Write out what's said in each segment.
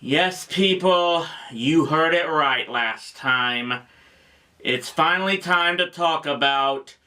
Yes, people, you heard it right last time. It's finally time to talk about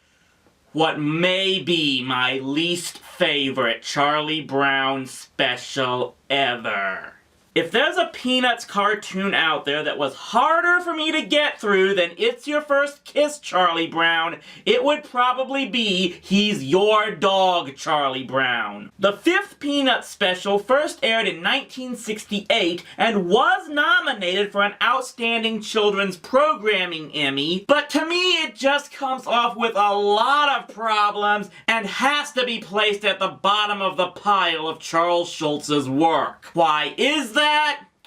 what may be my least favorite Charlie Brown special ever. If there's a Peanuts cartoon out there that was harder for me to get through than It's Your First Kiss, Charlie Brown, it would probably be He's Your Dog, Charlie Brown. The fifth Peanuts special first aired in 1968 and was nominated for an Outstanding Children's Programming Emmy, but to me it just comes off with a lot of problems and has to be placed at the bottom of the pile of Charles Schulz's work. Why is that?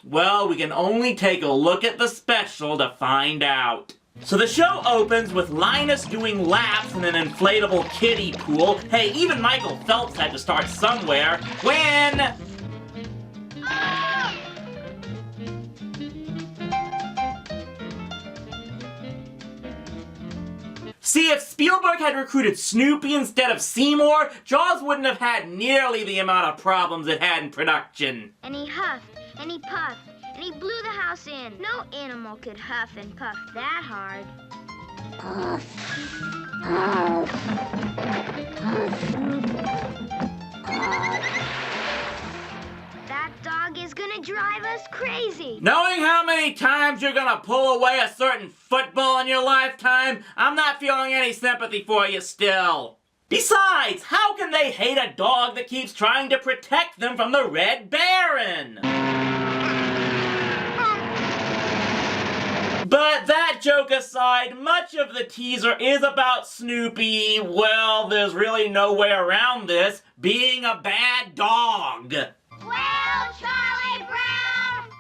Well, we can only take a look at the special to find out. So the show opens with Linus doing laps in an inflatable kiddie pool. Hey, even Michael Phelps had to start somewhere. When... See, if Spielberg had recruited Snoopy instead of Seymour, Jaws wouldn't have had nearly the amount of problems it had in production. And he huffed, and he puffed, and he blew the house in. No animal could huff and puff that hard. Puff, puff, puff, puff. That dog is gonna drive us crazy. Knowing how many times you're gonna pull away a certain football in your lifetime, I'm not feeling any sympathy for you still. Besides, how can they hate a dog that keeps trying to protect them from the Red Baron? But that joke aside, much of the teaser is about Snoopy, well, there's really no way around this, being a bad dog. Well, Charlie Brown!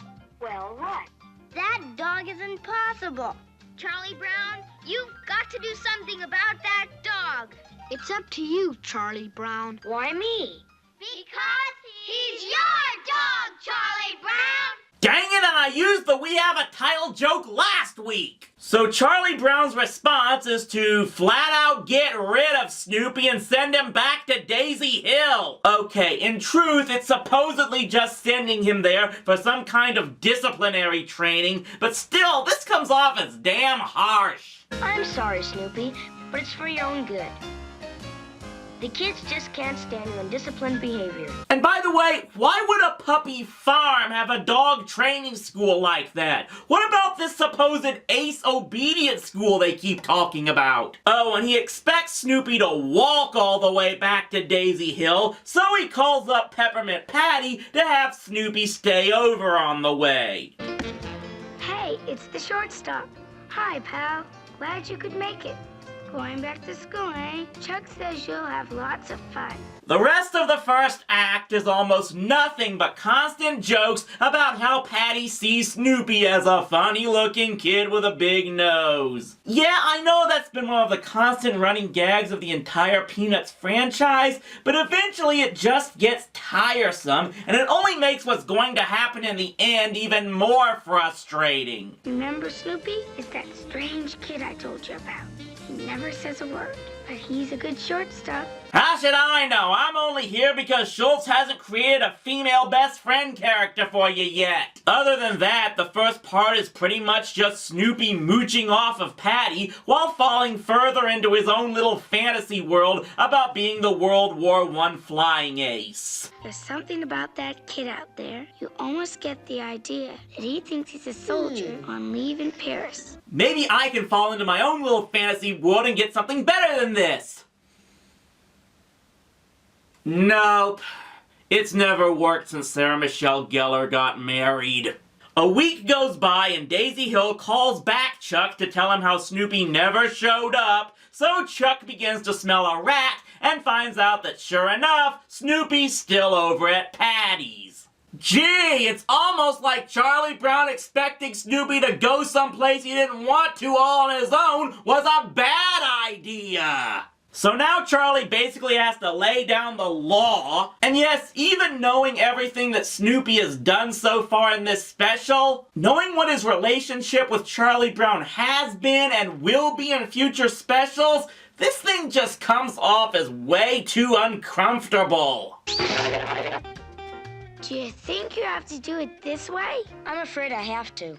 Well, what? That dog is impossible. Charlie Brown, you've got to do something about that dog. It's up to you, Charlie Brown. Why me? Because he's your dog, Charlie Brown! Dang it, and I used the We Have a Title joke last week! So Charlie Brown's response is to flat out get rid of Snoopy and send him back to Daisy Hill. Okay, in truth, it's supposedly just sending him there for some kind of disciplinary training, but still, this comes off as damn harsh. I'm sorry, Snoopy, but it's for your own good. The kids just can't stand your undisciplined behavior. And by the way, why would a puppy farm have a dog training school like that? What about this supposed ace obedience school they keep talking about? Oh, and he expects Snoopy to walk all the way back to Daisy Hill, so he calls up Peppermint Patty to have Snoopy stay over on the way. Hey, it's the shortstop. Hi, pal. Glad you could make it. Going back to school, eh? Chuck says you'll have lots of fun. The rest of the first act is almost nothing but constant jokes about how Patty sees Snoopy as a funny-looking kid with a big nose. Yeah, I know that's been one of the constant running gags of the entire Peanuts franchise, but eventually it just gets tiresome, and it only makes what's going to happen in the end even more frustrating. Remember Snoopy? It's that strange kid I told you about. He never says a word, but he's a good shortstop. How should I know? I'm only here because Schultz hasn't created a female best friend character for you yet. Other than that, the first part is pretty much just Snoopy mooching off of Patty while falling further into his own little fantasy world about being the World War I flying ace. There's something about that kid out there. You almost get the idea that he thinks he's a soldier on leave in Paris. Maybe I can fall into my own little fantasy world and get something better than this. Nope. It's never worked since Sarah Michelle Gellar got married. A week goes by and Daisy Hill calls back Chuck to tell him how Snoopy never showed up, so Chuck begins to smell a rat and finds out that sure enough, Snoopy's still over at Patty's. Gee, it's almost like Charlie Brown expecting Snoopy to go someplace he didn't want to all on his own was a bad idea. So now Charlie basically has to lay down the law, and yes, even knowing everything that Snoopy has done so far in this special, knowing what his relationship with Charlie Brown has been and will be in future specials, this thing just comes off as way too uncomfortable. Do you think you have to do it this way? I'm afraid I have to.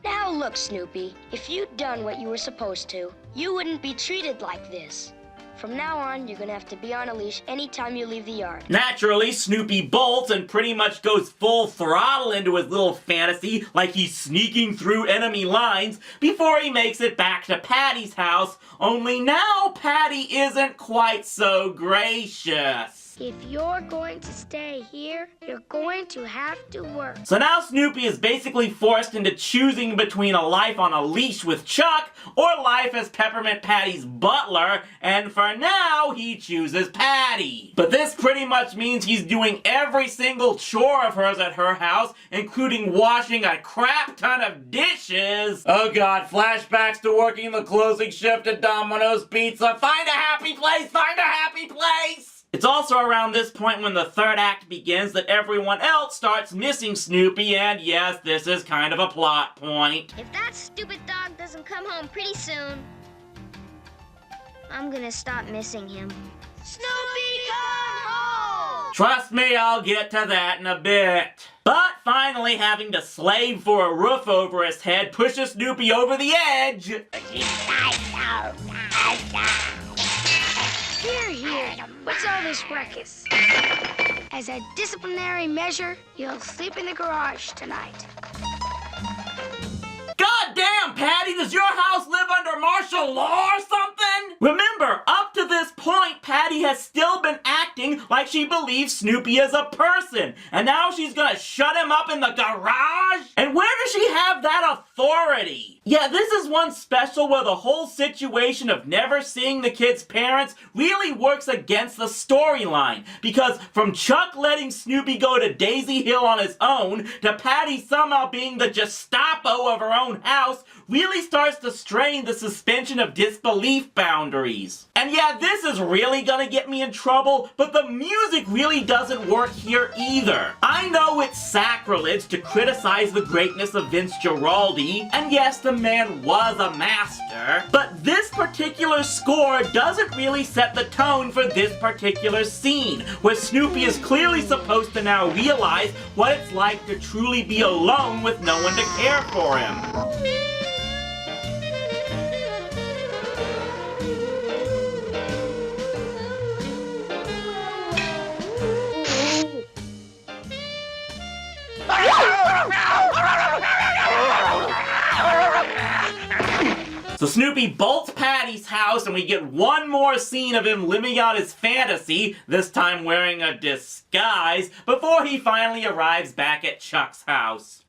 Now look, Snoopy, if you'd done what you were supposed to, you wouldn't be treated like this. From now on, you're gonna have to be on a leash anytime you leave the yard. Naturally, Snoopy bolts and pretty much goes full throttle into his little fantasy like he's sneaking through enemy lines before he makes it back to Patty's house, only now Patty isn't quite so gracious. If you're going to stay here, you're going to have to work. So now Snoopy is basically forced into choosing between a life on a leash with Chuck or life as Peppermint Patty's butler, and for now he chooses Patty. But this pretty much means he's doing every single chore of hers at her house, including washing a crap ton of dishes. Oh god, flashbacks to working the closing shift at Domino's Pizza. Find a happy place! Find a happy place! It's also around this point when the third act begins that everyone else starts missing Snoopy, and yes, this is kind of a plot point. If that stupid dog doesn't come home pretty soon, I'm gonna stop missing him. Snoopy, come home! Trust me, I'll get to that in a bit. But finally, having to slave for a roof over his head pushes Snoopy over the edge. Here, what's all this ruckus? As a disciplinary measure, you'll sleep in the garage tonight. God damn, Patty, does your house live under martial law or something? Remember, up to this point, Patty has still been acting like she believes Snoopy is a person, and now she's gonna shut him up in the garage? And where does she have that authority? Yeah, this is one special where the whole situation of never seeing the kid's parents really works against the storyline, because from Chuck letting Snoopy go to Daisy Hill on his own, to Patty somehow being the Gestapo of her own house, really starts to strain the suspension of disbelief boundaries. And yeah, this is really gonna get me in trouble, but the music really doesn't work here either. I know it's sacrilege to criticize the greatness of Vince Guaraldi, and yes, the man was a master, but this particular score doesn't really set the tone for this particular scene, where Snoopy is clearly supposed to now realize what it's like to truly be alone with no one to care for him. So Snoopy bolts Patty's house, and we get one more scene of him living out his fantasy, this time wearing a disguise, before he finally arrives back at Chuck's house.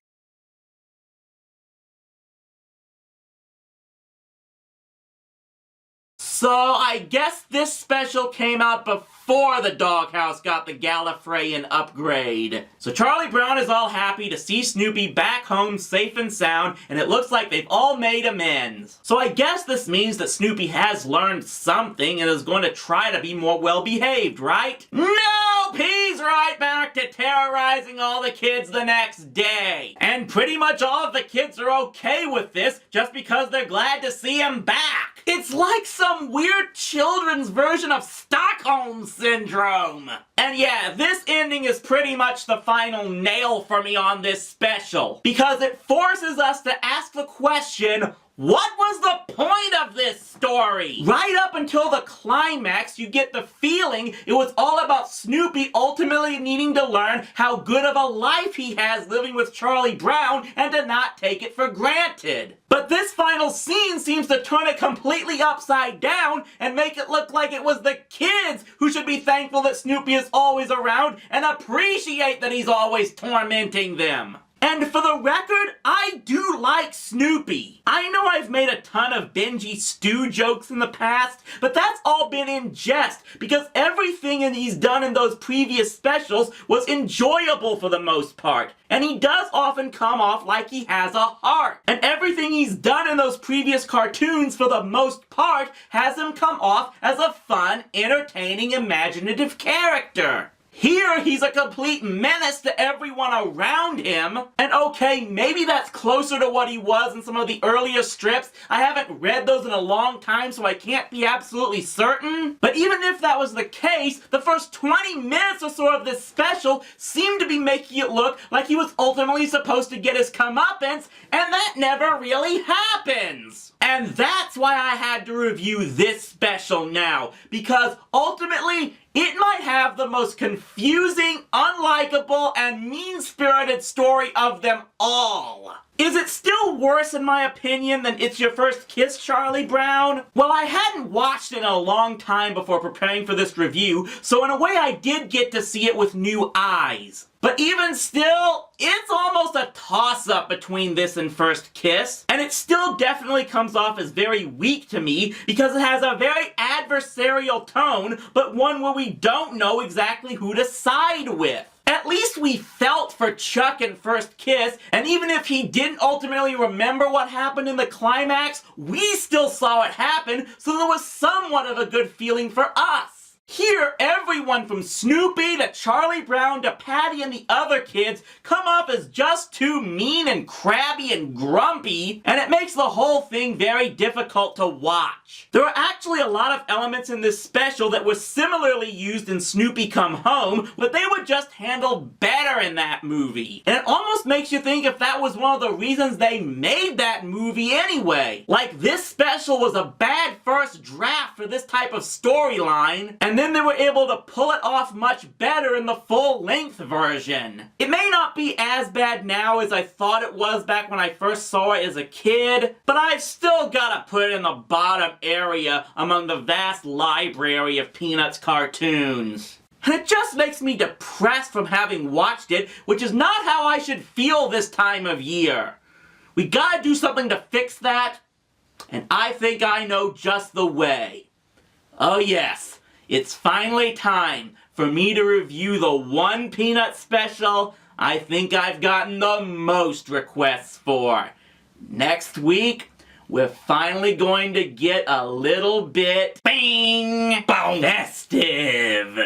So I guess this special came out before the doghouse got the Gallifreyan upgrade. So Charlie Brown is all happy to see Snoopy back home safe and sound, and it looks like they've all made amends. So I guess this means that Snoopy has learned something and is going to try to be more well-behaved, right? Nope! He's right back to terrorizing all the kids the next day. And pretty much all of the kids are okay with this just because they're glad to see him back. It's like some weird children's version of Stockholm Syndrome. And yeah, this ending is pretty much the final nail for me on this special, because it forces us to ask the question, what was the point of this story? Right up until the climax, you get the feeling it was all about Snoopy ultimately needing to learn how good of a life he has living with Charlie Brown and to not take it for granted. But this final scene seems to turn it completely upside down and make it look like it was the kids who should be thankful that Snoopy is always around and appreciate that he's always tormenting them. And for the record, I do like Snoopy. I know I've made a ton of Benji Stew jokes in the past, but that's all been in jest, because everything he's done in those previous specials was enjoyable for the most part. And he does often come off like he has a heart. And everything he's done in those previous cartoons, for the most part, has him come off as a fun, entertaining, imaginative character. Here, he's a complete menace to everyone around him. And okay, maybe that's closer to what he was in some of the earlier strips. I haven't read those in a long time, so I can't be absolutely certain. But even if that was the case, the first 20 minutes or so of this special seemed to be making it look like he was ultimately supposed to get his comeuppance, and that never really happens. And that's why I had to review this special now, because ultimately, it might have the most confusing, unlikable, and mean-spirited story of them all. Is it still worse, in my opinion, than It's Your First Kiss, Charlie Brown? Well, I hadn't watched it in a long time before preparing for this review, so in a way I did get to see it with new eyes. But even still, it's almost a toss-up between this and First Kiss, and it still definitely comes off as very weak to me because it has a very adversarial tone, but one where we don't know exactly who to side with. At least we felt for Chuck in First Kiss, and even if he didn't ultimately remember what happened in the climax, we still saw it happen, so there was somewhat of a good feeling for us. Here, everyone from Snoopy to Charlie Brown to Patty and the other kids come off as just too mean and crabby and grumpy, and it makes the whole thing very difficult to watch. There are actually a lot of elements in this special that were similarly used in Snoopy Come Home, but they were just handled better in that movie. And it almost makes you think if that was one of the reasons they made that movie anyway. Like, this special was a bad first draft for this type of storyline, and then they were able to pull it off much better in the full-length version. It may not be as bad now as I thought it was back when I first saw it as a kid, but I've still gotta put it in the bottom area among the vast library of Peanuts cartoons. And it just makes me depressed from having watched it, which is not how I should feel this time of year. We gotta do something to fix that, and I think I know just the way. Oh yes. It's finally time for me to review the one Peanut special I think I've gotten the most requests for. Next week, we're finally going to get a little bit, bing, festive.